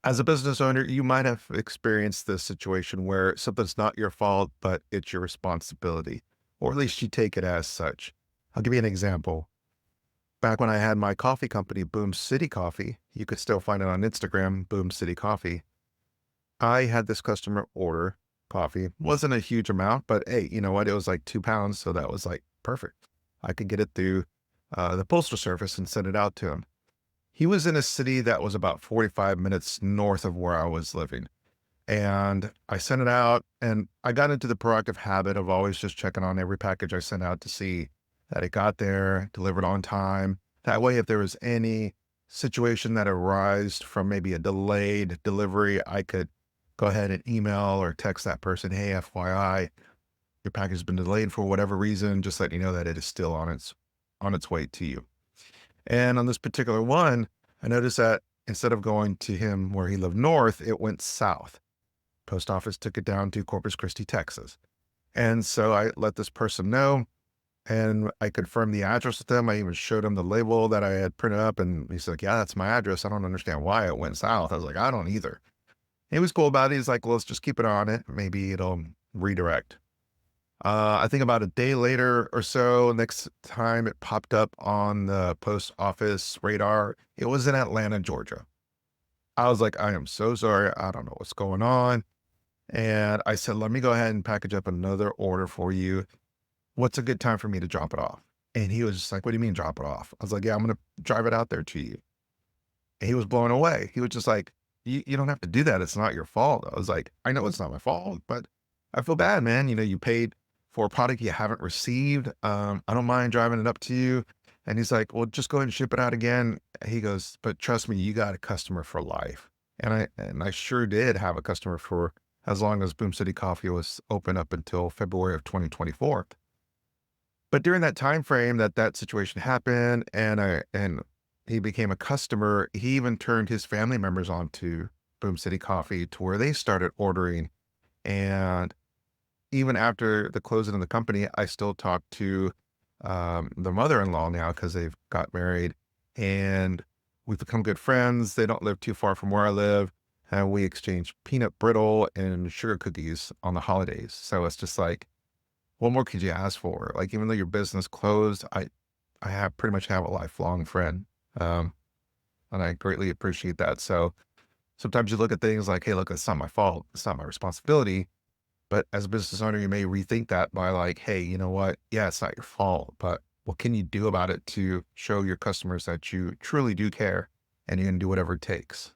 As a business owner, you might have experienced this situation where something's not your fault, but it's your responsibility, or at least you take it as such. I'll give you an example. Back when I had my coffee company, Boom City Coffee, you could still find it on Instagram, Boom City Coffee. I had this customer order coffee. Wasn't a huge amount, but hey, you know what? It was like 2 pounds. So that was like perfect. I could get it through the postal service and send it out to him. He was in a city that was about 45 minutes north of where I was living. And I sent it out and I got into the proactive habit of always just checking on every package I sent out to see that it got there, delivered on time. That way, if there was any situation that arose from maybe a delayed delivery, I could go ahead and email or text that person, hey, FYI, your package has been delayed for whatever reason, just let you know that it is still on its way to you. And on this particular one, I noticed that instead of going to him where he lived north, it went south. Post office took it down to Corpus Christi, Texas. And so I let this person know and I confirmed the address with them. I even showed him the label that I had printed up and he's like, yeah, that's my address. I don't understand why it went south. I was like, I don't either. He was cool about it. He's like, well, let's just keep it on it. Maybe it'll redirect. I think about a day later or so, next time it popped up on the post office radar, it was in Atlanta, Georgia. I was like, I am so sorry. I don't know what's going on. And I said, let me go ahead and package up another order for you. What's a good time for me to drop it off? And he was just like, what do you mean drop it off? I was like, yeah, I'm going to drive it out there to you. And he was blown away. He was just like, you don't have to do that. It's not your fault. I was like, I know it's not my fault, but I feel bad, man. You know, you paid for a product you haven't received. I don't mind driving it up to you. And he's like, well, just go ahead and ship it out again. He goes, but trust me, you got a customer for life. And I sure did have a customer for as long as Boom City Coffee was open up until February of 2024. But during that time frame that situation happened and he became a customer, he even turned his family members on to Boom City Coffee to where they started ordering. And even after the closing of the company, I still talk to the mother-in-law now because they've got married and we've become good friends. They don't live too far from where I live. And we exchange peanut brittle and sugar cookies on the holidays. So it's just like, what more could you ask for? Like, even though your business closed, I have pretty much have a lifelong friend. Um, and I greatly appreciate that. So sometimes you look at things like, hey, look, it's not my fault. It's not my responsibility. But as a business owner, you may rethink that by like, hey, you know what? Yeah, it's not your fault, but what can you do about it to show your customers that you truly do care and you're going to do whatever it takes?